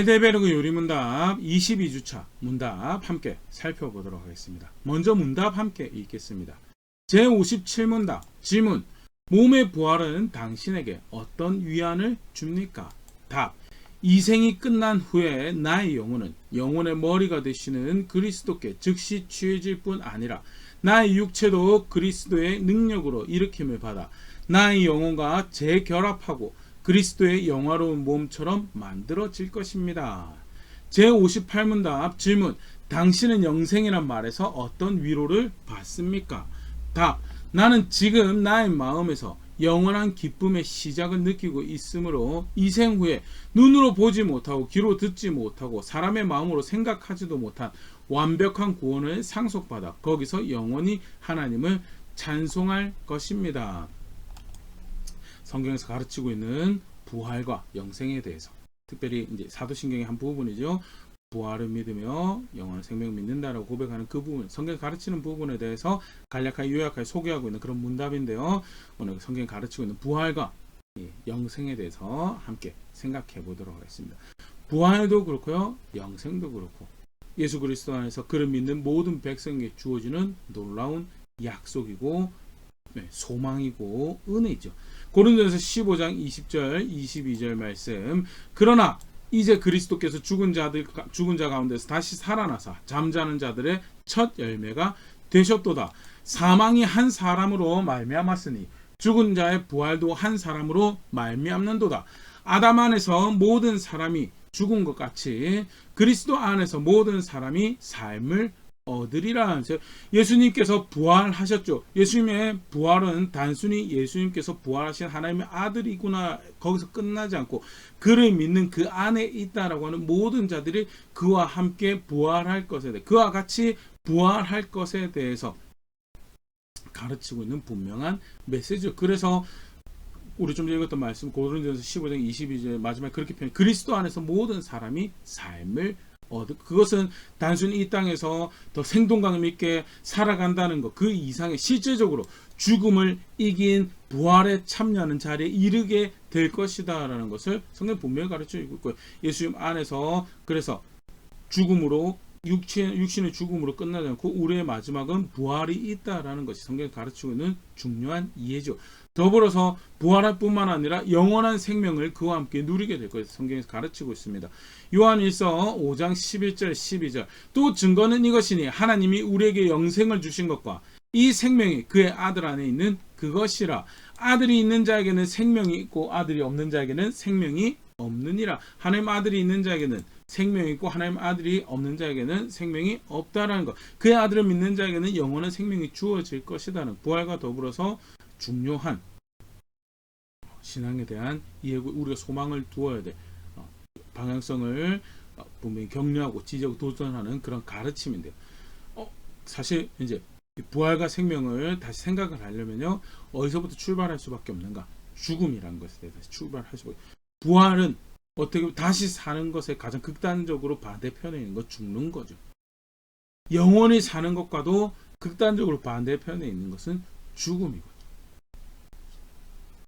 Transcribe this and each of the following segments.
하이델베르그 요리문답 22주차 문답 함께 살펴보도록 하겠습니다. 먼저 문답 함께 읽겠습니다. 제57문답 질문. 몸의 부활은 당신에게 어떤 위안을 줍니까? 답. 이생이 끝난 후에 나의 영혼은 영혼의 머리가 되시는 그리스도께 즉시 취해질 뿐 아니라 나의 육체도 그리스도의 능력으로 일으킴을 받아 나의 영혼과 재결합하고 그리스도의 영화로운 몸처럼 만들어질 것입니다. 제58문답 질문. 당신은 영생이란 말에서 어떤 위로를 받습니까? 답. 나는 지금 나의 마음에서 영원한 기쁨의 시작을 느끼고 있으므로 이생 후에 눈으로 보지 못하고 귀로 듣지 못하고 사람의 마음으로 생각하지도 못한 완벽한 구원을 상속받아 거기서 영원히 하나님을 찬송할 것입니다. 성경에서 가르치고 있는 부활과 영생에 대해서, 특별히 이제 사도신경의 한 부분이죠. 부활을 믿으며 영원한 생명을 믿는다라고 고백하는 그 부분, 성경이 가르치는 부분에 대해서 간략하게 요약하게 소개하고 있는 그런 문답인데요. 오늘 성경이 가르치고 있는 부활과 영생에 대해서 함께 생각해 보도록 하겠습니다. 부활도 그렇고요, 영생도 그렇고 예수 그리스도 안에서 그를 믿는 모든 백성에게 주어지는 놀라운 약속이고 소망이고 은혜죠. 고린도전서 15장 20절 22절 말씀. 그러나 이제 그리스도께서 죽은 자 가운데서 다시 살아나사 잠자는 자들의 첫 열매가 되셨도다. 사망이 한 사람으로 말미암았으니 죽은 자의 부활도 한 사람으로 말미암는도다. 아담 안에서 모든 사람이 죽은 것 같이 그리스도 안에서 모든 사람이 삶을 얻으리라. 예수님께서 부활하셨죠. 예수님의 부활은 단순히 예수님께서 부활하신 하나님의 아들이구나 거기서 끝나지 않고 그를 믿는 그 안에 있다라고 하는 모든 자들이 그와 함께 부활할 것에 대해, 그와 같이 부활할 것에 대해서 가르치고 있는 분명한 메시지죠. 그래서 우리 좀 전에 읽었던 말씀 고린도전서 15장 22절 마지막에 그렇게 표현. 그리스도 안에서 모든 사람이 삶을 그것은 단순히 이 땅에서 더 생동감 있게 살아간다는 것, 그 이상의 실제적으로 죽음을 이긴 부활에 참여하는 자리에 이르게 될 것이다 라는 것을 성경 분명히 가르치고 있고요. 예수님 안에서 그래서 죽음으로 육신의 죽음으로 끝나지 않고 우리의 마지막은 부활이 있다라는 것이 성경이 가르치고 있는 중요한 이해죠. 더불어서 부활할 뿐만 아니라 영원한 생명을 그와 함께 누리게 될 것을 성경에서 가르치고 있습니다. 요한일서 5장 11절 12절. 또 증거는 이것이니 하나님이 우리에게 영생을 주신 것과 이 생명이 그의 아들 안에 있는 그것이라. 아들이 있는 자에게는 생명이 있고 아들이 없는 자에게는 생명이 없느니라. 하나님 아들이 있는 자에게는 생명이 있고 하나님 아들이 없는 자에게는 생명이 없다라는 것. 그의 아들을 믿는 자에게는 영원한 생명이 주어질 것이다는 부활과 더불어서 중요한 신앙에 대한 이해고 우리가 소망을 두어야 돼. 방향성을 분명히 격려하고 지적 도전하는 그런 가르침인데요. 사실 이제 부활과 생명을 다시 생각을 하려면요, 어디서부터 출발할 수밖에 없는가? 죽음이라는 것에 대해서 출발할 수밖에. 부활은 어떻게 보면 다시 사는 것에 가장 극단적으로 반대편에 있는 것, 죽는 거죠. 영원히 사는 것과도 극단적으로 반대편에 있는 것은 죽음이거든요.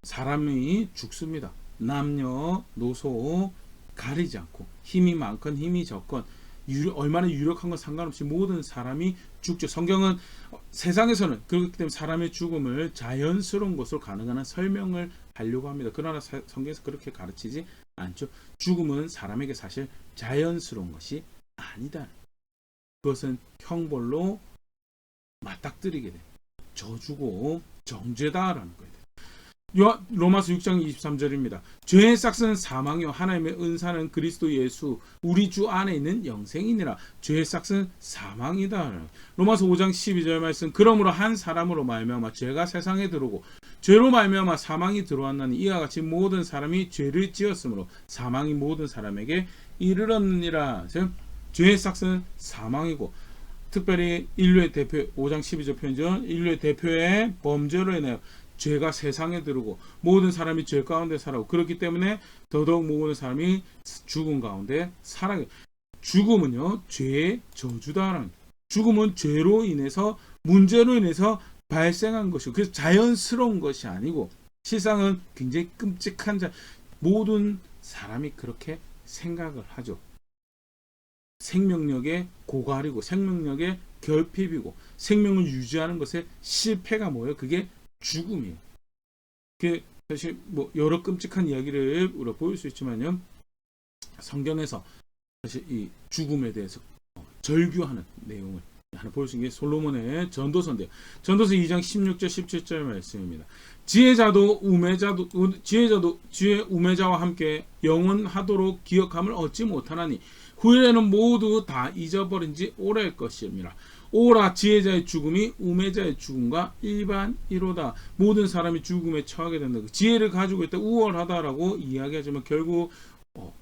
사람이 죽습니다. 남녀, 노소 가리지 않고 힘이 많건 힘이 적건 얼마나 유력한 건 상관없이 모든 사람이 죽죠. 성경은 세상에서는 그렇기 때문에 사람의 죽음을 자연스러운 것으로 가능한 한 설명을 하려고 합니다. 그러나 성경에서 그렇게 가르치지 않죠. 죽음은 사람에게 사실 자연스러운 것이 아니다. 그것은 형벌로 맞닥뜨리게 돼. 저주고 정죄다라는 거예요. 로마서 6장 23절입니다. 죄의 싹은 사망이요 하나님의 은사는 그리스도 예수 우리 주 안에 있는 영생이니라. 죄의 싹은 사망이다. 로마서 5장 12절 말씀. 그러므로 한 사람으로 말미암아 죄가 세상에 들어오고 죄로 말미암아 사망이 들어왔나니 이와 같이 모든 사람이 죄를 지었으므로 사망이 모든 사람에게 이르렀느니라. 죄의 싹은 사망이고 특별히 인류의 대표 5장 12절 표현죠. 인류의 대표의 범죄로 인하여 죄가 세상에 들어오고 모든 사람이 죄 가운데 살아오고 그렇기 때문에 더더욱 모든 사람이 죽음 가운데 살아요. 죽음은요 죄의 저주다라는, 죽음은 죄로 인해서 문제로 인해서 발생한 것이고 그래서 자연스러운 것이 아니고 실상은 굉장히 끔찍한 모든 사람이 그렇게 생각을 하죠. 생명력의 고갈이고 생명력의 결핍이고 생명을 유지하는 것의 실패가 뭐예요? 그게 죽음이에요. 그게 사실 뭐 여러 끔찍한 이야기를 우리가 보일 수 있지만요. 성경에서 사실 이 죽음에 대해서 절규하는 내용을 하나 볼 수 있는 게 솔로몬의 전도서인데요. 전도서 2장 16절 17절 말씀입니다. 지혜자도 지혜 우매자와 함께 영원하도록 기억함을 얻지 못하나니 후에는 모두 다 잊어버린 지 오래일 것입니다. 오라 지혜자의 죽음이 우매자의 죽음과 일반이로다. 모든 사람이 죽음에 처하게 된다. 지혜를 가지고 있다 우월하다라고 이야기하지만 결국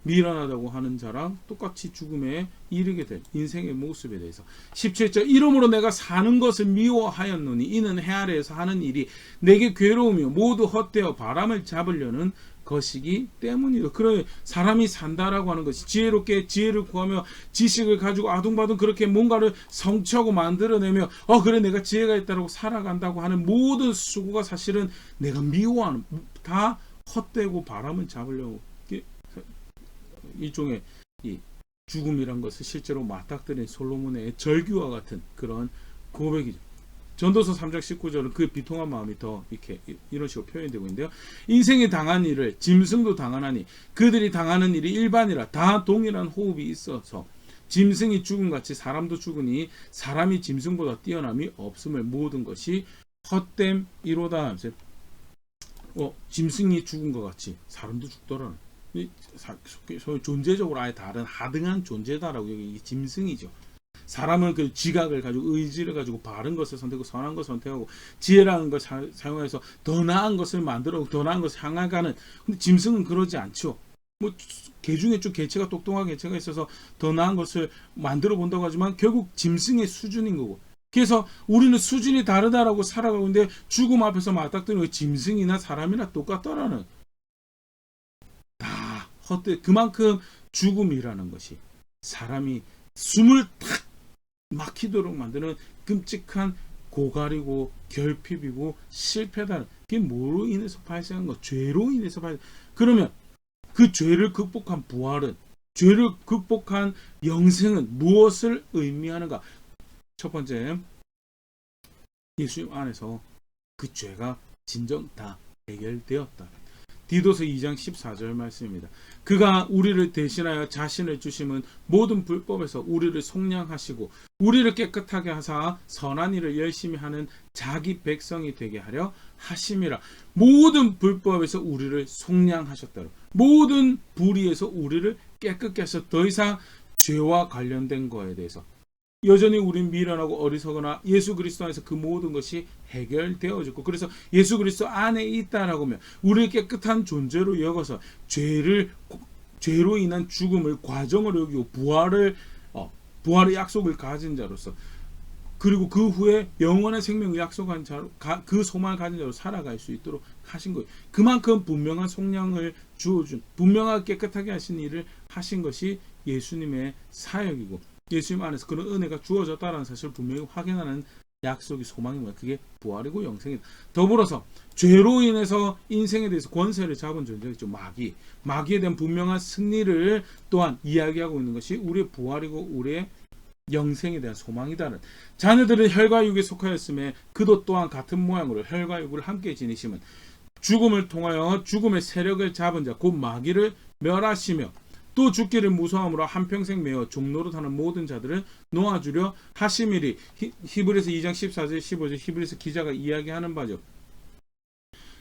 미련하다고 하는 자랑 똑같이 죽음에 이르게 될 인생의 모습에 대해서 17절 이러므로 내가 사는 것을 미워하였노니 이는 해 아래에서 하는 일이 내게 괴로우며 모두 헛되어 바람을 잡으려는 것이기 때문이다. 그래 사람이 산다라고 하는 것이 지혜롭게 지혜를 구하며 지식을 가지고 아둥바둥 그렇게 뭔가를 성취하고 만들어내며 그래 내가 지혜가 있다라고 살아간다고 하는 모든 수고가 사실은 내가 미워하는 다 헛되고 바람을 잡으려고 일종의 이 죽음이란 것을 실제로 맞닥뜨린 솔로몬의 절규와 같은 그런 고백이죠. 전도서 3장 19절은 그 비통한 마음이 더 이렇게 이런 식으로 표현되고 있는데요. 인생이 당한 일을 짐승도 당하나니 그들이 당하는 일이 일반이라 다 동일한 호흡이 있어서 짐승이 죽음같이 사람도 죽으니 사람이 짐승보다 뛰어남이 없음을 모든 것이 헛됨이로다. 짐승이 죽은 것 같이 사람도 죽더라는 존재적으로 아예 다른 하등한 존재다라고 여기 짐승이죠. 사람은 그 지각을 가지고 의지를 가지고 바른 것을 선택하고 선한 것을 선택하고 지혜라는 걸 사용해서 더 나은 것을 만들어 더 나은 것을 향해가는. 근데 짐승은 그러지 않죠. 뭐 개 중에 좀 개체가 똑똑한 개체가 있어서 더 나은 것을 만들어 본다고 하지만 결국 짐승의 수준인 거고. 그래서 우리는 수준이 다르다라고 살아가고 있는데 죽음 앞에서 맞닥뜨리는 짐승이나 사람이나 똑같다라는. 그만큼 죽음이라는 것이 사람이 숨을 탁 막히도록 만드는 끔찍한 고갈이고 결핍이고 실패다. 그게 뭐로 인해서 발생한 거? 죄로 인해서 발생. 그러면 그 죄를 극복한 부활은, 죄를 극복한 영생은 무엇을 의미하는가? 첫 번째, 예수님 안에서 그 죄가 진정 다 해결되었다. 디도서 2장 14절 말씀입니다. 그가 우리를 대신하여 자신을 주심은 모든 불법에서 우리를 속량하시고 우리를 깨끗하게 하사 선한 일을 열심히 하는 자기 백성이 되게 하려 하심이라. 모든 불법에서 우리를 속량하셨다. 모든 불의에서 우리를 깨끗게 하셔. 더 이상 죄와 관련된 거에 대해서 여전히 우린 미련하고 어리석거나 예수 그리스도 안에서 그 모든 것이 해결되어졌고, 그래서 예수 그리스도 안에 있다라고 하면 우리를 깨끗한 존재로 여겨서 죄로 인한 죽음을 과정으로 여기고 부활의 약속을 가진 자로서, 그리고 그 후에 영원한 생명을 약속한 자로 그 소망을 가진 자로 살아갈 수 있도록 하신 거예요. 그만큼 분명한 속량을 주어준, 분명하게 깨끗하게 하신 일을 하신 것이 예수님의 사역이고, 예수님 안에서 그런 은혜가 주어졌다는 사실을 분명히 확인하는 약속이 소망입니다. 그게 부활이고 영생이다. 더불어서 죄로 인해서 인생에 대해서 권세를 잡은 존재가 있죠. 마귀에 대한 분명한 승리를 또한 이야기하고 있는 것이 우리의 부활이고 우리의 영생에 대한 소망이다는. 자녀들은 혈과 육에 속하였음에 그도 또한 같은 모양으로 혈과 육을 함께 지니심은 죽음을 통하여 죽음의 세력을 잡은 자 곧 마귀를 멸하시며 또 죽기를 무서움으로 한평생 매어 종노릇하는 모든 자들을 놓아주려 하심이리. 히브리서 2장 14절 15절 히브리서 기자가 이야기하는 바죠.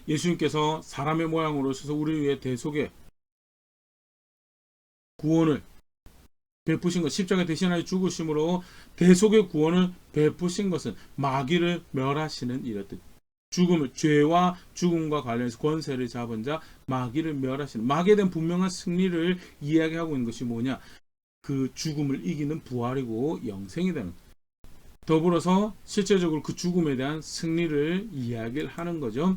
예수님께서 사람의 모양으로 오셔서 우리 위해 대속의 구원을 베푸신 것, 십자가 대신하여 죽으심으로 대속의 구원을 베푸신 것은 마귀를 멸하시는 일이었듯, 죽음을, 죄와 죽음과 관련해서 권세를 잡은 자 마귀를 멸하시는, 마귀에 대한 분명한 승리를 이야기하고 있는 것이 뭐냐? 그 죽음을 이기는 부활이고 영생이라는. 더불어서 실제적으로 그 죽음에 대한 승리를 이야기를 하는 거죠.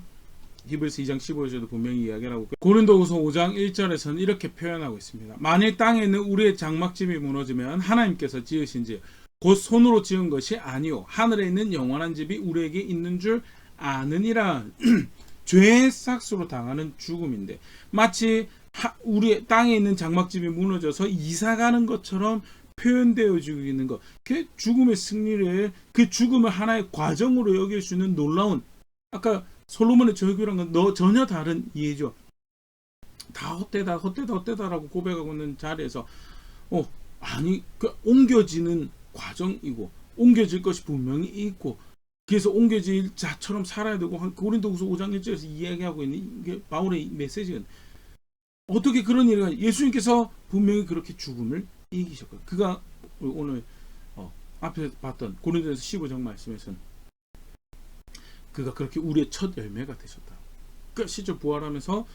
히브리서 2장 15절도 분명히 이야기를 하고, 고린도후서 5장 1절에서는 이렇게 표현하고 있습니다. 만일 땅에 있는 우리의 장막집이 무너지면 하나님께서 지으신 집 곧 손으로 지은 것이 아니요 하늘에 있는 영원한 집이 우리에게 있는 줄 아느니라. 죄의 삭수로 당하는 죽음인데, 마치 우리 땅에 있는 장막집이 무너져서 이사가는 것처럼 표현되어지고 있는 것. 그 죽음의 승리를, 그 죽음을 하나의 과정으로 여길 수 있는 놀라운, 아까 솔로몬의 절규란 건 전혀 다른 이해죠. 다 헛되다라고 고백하고 있는 자리에서 아니, 그 옮겨지는 과정이고 옮겨질 것이 분명히 있고, 그래서 옮겨질 자처럼 살아야 되고, 고린도후서 5장 1절에서 이야기하고 있는 게 바울의 메시지는 어떻게 그런 일이, 예수님께서 분명히 그렇게 죽음을 이기셨고, 그가 오늘 앞에 봤던 고린도전서 15장 말씀에서는 그가 그렇게 우리의 첫 열매가 되셨다. 그 실제 부활하면서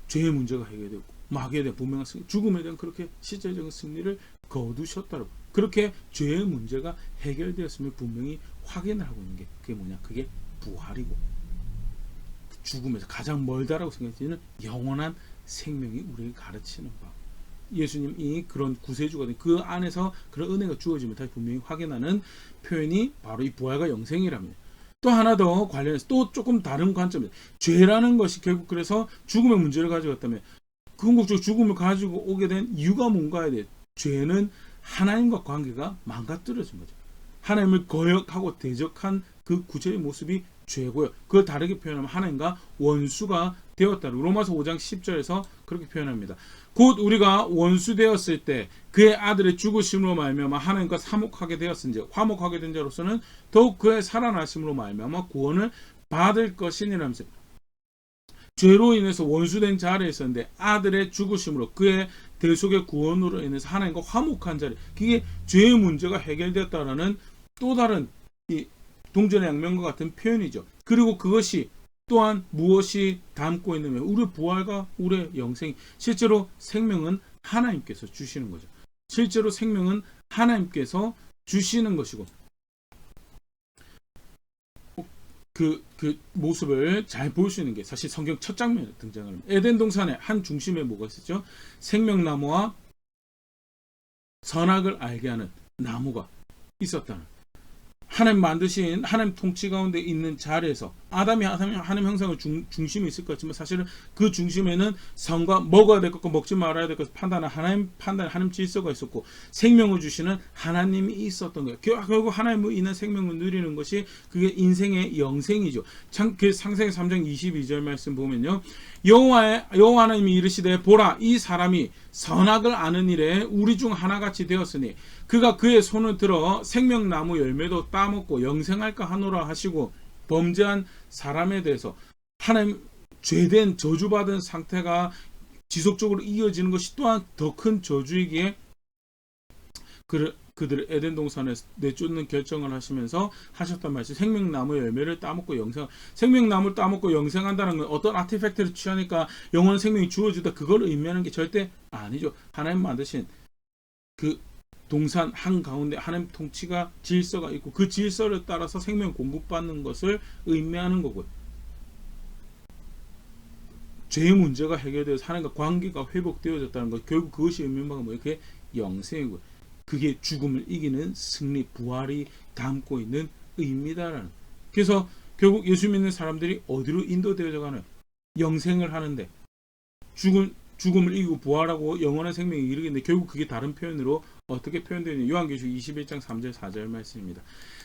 죄의 문제가 해결되고 마귀에 대한 분명한 승리, 죽음에 대한 그렇게 실제적인 승리를 거두셨다고. 그렇게 죄의 문제가 해결되었음을 분명히 확인을 하고 있는 게 그게 뭐냐? 그게 부활이고, 죽음에서 가장 멀다라고 생각되는 영원한 생명이 우리에게 가르치는 바. 예수님이 그런 구세주가 된 그 안에서 그런 은혜가 주어지면 다시 분명히 확인하는 표현이 바로 이 부활과 영생이랍니다. 또 하나 더 관련해서 또 조금 다른 관점입니다. 죄라는 것이 결국 그래서 죽음의 문제를 가지고 왔다면, 궁극적으로 죽음을 가지고 오게 된 이유가 뭔가에 대해, 죄는 하나님과 관계가 망가뜨려진 거죠. 하나님을 거역하고 대적한 그 구체의 모습이 죄고요. 그걸 다르게 표현하면 하나님과 원수가 되었다. 로마서 5장 10절에서 그렇게 표현합니다. 곧 우리가 원수 되었을 때 그의 아들의 죽으심으로 말미암아 하나님과 화목하게 되었은지, 화목하게 된 자로서는 더욱 그의 살아나심으로 말미암아 구원을 받을 것이니라면서, 죄로 인해서 원수된 자리에 있었는데 아들의 죽으심으로, 그의 대속의 구원으로 인해서 하나님과 화목한 자리, 그게 죄의 문제가 해결되었다라는 또 다른 이 동전의 양면과 같은 표현이죠. 그리고 그것이 또한 무엇이 담고 있느냐, 우리 부활과 우리의 영생, 실제로 생명은 하나님께서 주시는 거죠. 실제로 생명은 하나님께서 주시는 것이고, 그 모습을 잘 볼 수 있는 게 사실 성경 첫 장면에 등장합니다. 에덴 동산의 한 중심에 뭐가 있었죠? 생명나무와 선악을 알게 하는 나무가 있었다는, 하나님 만드신 하나님 통치 가운데 있는 자리에서 아담이 하나님 형상의 중심이 있을 것 같지만, 사실은 그 중심에는 선과 먹어야 될 것과 먹지 말아야 될 것을 판단하는 하나님 질서가 있었고, 생명을 주시는 하나님이 있었던 거예요. 결국 하나님으로 인한 생명을 누리는 것이 그게 인생의 영생이죠. 그 창세기 3장 22절 말씀 보면요, 여호와 하나님이 이르시되 보라, 이 사람이 선악을 아는 일에 우리 중 하나같이 되었으니 그가 그의 손을 들어 생명나무 열매도 따먹고 영생할까 하노라 하시고, 범죄한 사람에 대해서 하나님, 죄된 저주받은 상태가 지속적으로 이어지는 것이 또한 더 큰 저주이기에 그들을 에덴 동산에 내쫓는 결정을 하시면서 하셨단 말이죠. 생명나무 열매를 따먹고 생명나무를 따먹고 영생한다는 건 어떤 아티팩트를 취하니까 영원 생명이 주어지다, 그걸 의미하는 게 절대 아니죠. 하나님 만드신 그 동산 한가운데 하나님 통치가 질서가 있고, 그 질서를 따라서 생명 공급받는 것을 의미하는 거고요. 죄의 문제가 해결되어서 하나님과 관계가 회복되어졌다는 것, 결국 그것이 의미하는 바가 뭐예요? 그게 영생이고요. 그게 죽음을 이기는 승리, 부활이 담고 있는 의미다라는. 그래서 결국 예수 믿는 사람들이 어디로 인도되어져 가나요? 영생을 하는데, 죽음을 이기고 부활하고 영원한 생명에 이르겠는데, 결국 그게 다른 표현으로 어떻게 표현되느냐, 요한계시록 21장 3절 4절 말씀입니다.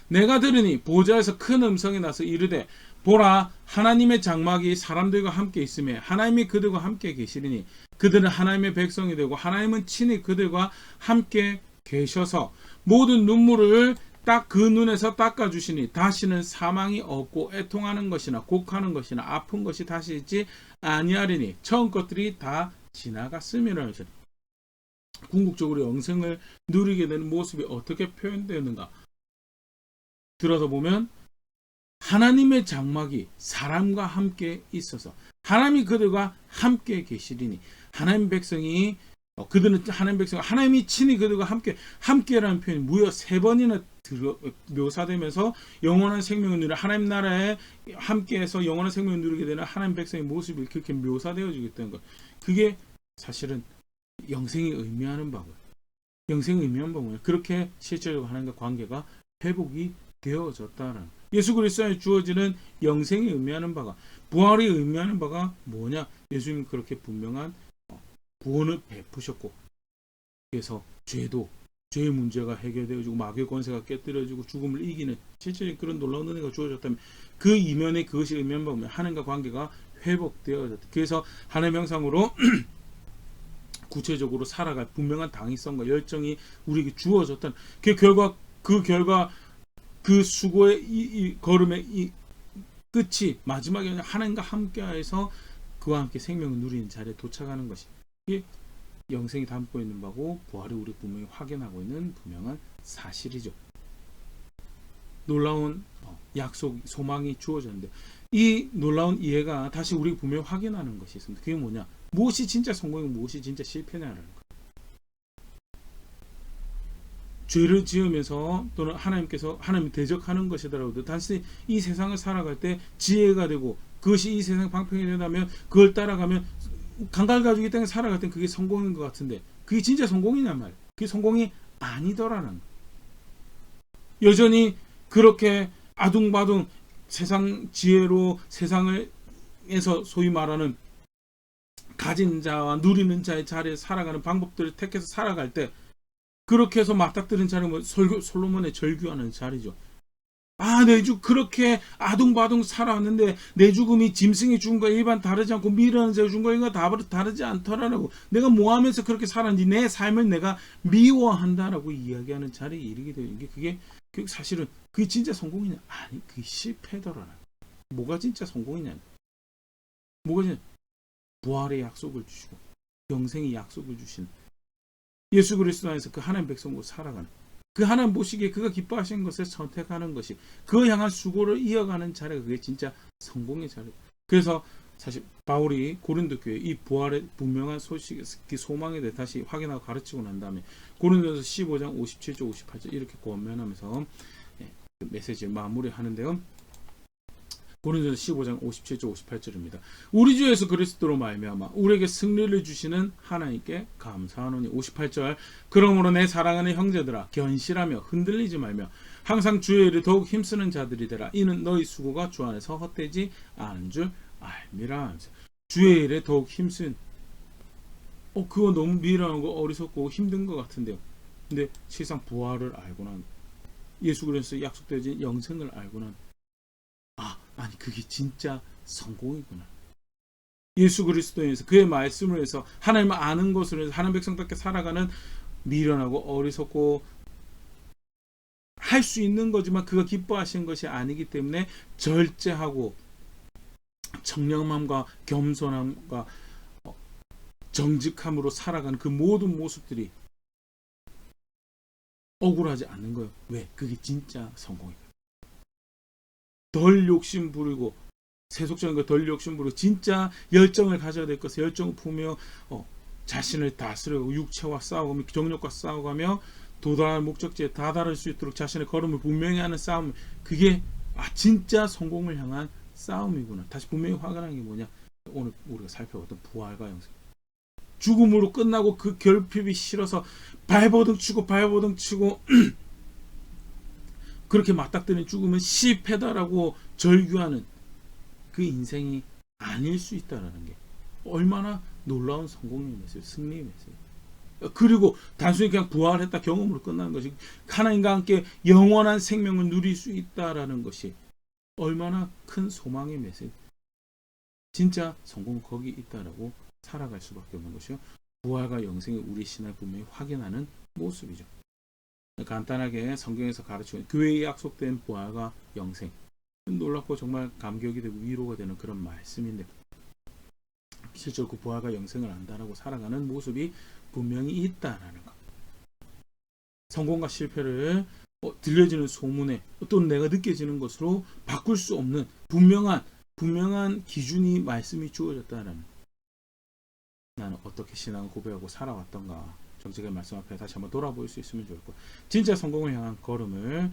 내가 들으니 보좌에서 큰 음성이 나서 이르되 보라, 하나님의 장막이 사람들과 함께 있으며 하나님이 그들과 함께 계시리니 그들은 하나님의 백성이 되고 하나님은 친히 그들과 함께 계셔서 모든 눈물을 딱 그 눈에서 닦아주시니 다시는 사망이 없고 애통하는 것이나 곡하는 것이나 아픈 것이 다시 있지 아니하리니 처음 것들이 다 지나갔음이라. 궁극적으로 영생을 누리게 되는 모습이 어떻게 표현되는가 들어서 보면, 하나님의 장막이 사람과 함께 있어서 하나님이 그들과 함께 계시리니, 하나님 백성이 그들은 하나님 백성, 하나님이 친히 그들과 함께라는 표현이 무려 3번이나 묘사되면서 영원한 생명을 누려 하나님 나라에 함께해서 영원한 생명을 누리게 되는 하나님 백성의 모습이 그렇게 묘사되어지기 때문에, 그게 사실은 영생이 의미하는 바고요. 영생이 의미하는 바고요. 그렇게 실제적으로 하나님과 관계가 회복이 되어졌다는, 예수 그리스도 안에 주어지는 영생이 의미하는 바가, 부활이 의미하는 바가 뭐냐? 예수님 그렇게 분명한 구원을 베푸셨고, 그래서 죄의 문제가 해결되어지고 마귀의 권세가 깨뜨려지고 죽음을 이기는 실제로 그런 놀라운 은혜가 주어졌다면 그 이면에 그것이 의미하면 하나님과 관계가 회복되어졌다. 그래서 하나님의 형상으로 구체적으로 살아갈 분명한 당위성과 열정이 우리에게 주어졌다는 그 결과 그 수고의 이 걸음의 이 끝이 마지막에 하나님과 함께해서 그와 함께 생명을 누리는 자리에 도착하는 것이 영생이 담고 있는 바고 부활이 우리 분명히 확인하고 있는 분명한 사실이죠. 놀라운 약속, 소망이 주어졌는데 이 놀라운 이해가 다시 우리 분명히 확인하는 것이 있습니다. 그게 뭐냐? 무엇이 진짜 성공이고 무엇이 진짜 실패냐라는 것. 죄를 지으면서 또는 하나님 대적하는 것이더라도 단순히 이 세상을 살아갈 때 지혜가 되고 그것이 이 세상 방편이 된다면 그걸 따라가면 강갈 가지고 이 땅에 살아갈 땐 그게 성공인 것 같은데 그게 진짜 성공이냐 말이야. 그게 성공이 아니더라는 거. 여전히 그렇게 아둥바둥 세상 지혜로 세상에서 소위 말하는 가진 자와 누리는 자의 자리에 살아가는 방법들을 택해서 살아갈 때 그렇게 해서 맞닥뜨린 자리는 솔로몬의 절규하는 자리죠. 내 그렇게 아둥바둥 살아왔는데 내 죽음이 짐승이 죽은 거와 일반 다르지 않고 미련한 자가 죽은 거와 다르지 않더라라고. 내가 뭐하면서 그렇게 살았는지 내 삶을 내가 미워한다라고 이야기하는 자리에 이르게 되는 게 그게 사실은 그게 진짜 성공이냐? 아니, 그게 실패더라는. 뭐가 진짜 성공이냐? 뭐가 진짜 부활의 약속을 주시고 영생의 약속을 주신 예수 그리스도 안에서 그 하나님 백성으로 살아가는 그 하나님 보시기에 그가 기뻐하신 것을 선택하는 것이 그 향한 수고를 이어가는 자리가 그게 진짜 성공의 자리. 그래서 사실 바울이 고린도 교회 이 부활의 분명한 소식, 그 소망에 대해 다시 확인하고 가르치고 난 다음에 고린도서 15장 57절 58절 이렇게 권면하면서 메시지를 마무리하는데요. 고린도서 15장 57절 58절입니다. 우리 주 예수 그리스도로 말미암아 우리에게 승리를 주시는 하나님께 감사하노니. 58절 그러므로 내 사랑하는 형제들아 견실하며 흔들리지 말며 항상 주의 일을 더욱 힘쓰는 자들이 되라. 이는 너희 수고가 주 안에서 헛되지 않은 줄 알미라. 주의 일에 더욱 힘쓴 그거 너무 미련하고 어리석고 힘든 것 같은데요. 근데 실상 부활을 알고 난 예수 그리스도의 약속되어진 영생을 알고 난 아니 그게 진짜 성공이구나. 예수 그리스도에서 그의 말씀을 해서 하나님을 아는 것으로 해서 하나님 백성답게 살아가는 미련하고 어리석고 할 수 있는 거지만 그가 기뻐하시는 것이 아니기 때문에 절제하고 청렴함과 겸손함과 정직함으로 살아가는 그 모든 모습들이 억울하지 않는 거예요. 왜? 그게 진짜 성공이에요. 덜 욕심 부리고 세속적인 거 덜 욕심 부리고 진짜 열정을 가져야 될 것을 열정을 품으며 자신을 다스리고 육체와 싸우고 정욕과 싸워가며 도달할 목적지에 다다를 수 있도록 자신의 걸음을 분명히 하는 싸움. 그게 진짜 성공을 향한 싸움이구나. 다시 분명히 확인하는 게 뭐냐? 오늘 우리가 살펴봤던 부활과 영생. 죽음으로 끝나고 그 결핍이 싫어서 발버둥 치고 그렇게 맞닥뜨린 죽음은 실패다라고 절규하는 그 인생이 아닐 수 있다는 게 얼마나 놀라운 성공의 메시지, 승리의 메시지. 그리고 단순히 그냥 부활했다 경험으로 끝나는 것이 하나님과 함께 영원한 생명을 누릴 수 있다라는 것이 얼마나 큰 소망의 메시지. 진짜 성공은 거기 있다라고 살아갈 수밖에 없는 것이요. 부활과 영생이 우리 신앙을 분명히 확인하는 모습이죠. 간단하게 성경에서 가르치는 교회에 약속된 부활과 영생, 놀랍고 정말 감격이 되고 위로가 되는 그런 말씀인데 실제로 그 부활과 영생을 안다라고 살아가는 모습이 분명히 있다라는 것. 성공과 실패를 들려지는 소문에 또는 내가 느껴지는 것으로 바꿀 수 없는 분명한 기준이 말씀이 주어졌다라는. 나는 어떻게 신앙을 고백하고 살아왔던가 정직의 말씀 앞에 다시 한번 돌아볼 수 있으면 좋을 것 같고요. 진짜 성공을 향한 걸음을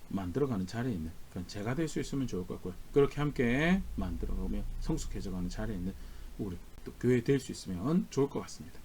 만들어가는 자리에 있는 그런 제가 될 수 있으면 좋을 것 같고요. 그렇게 함께 만들어가며 성숙해져가는 자리에 있는 우리 또 교회 될 수 있으면 좋을 것 같습니다.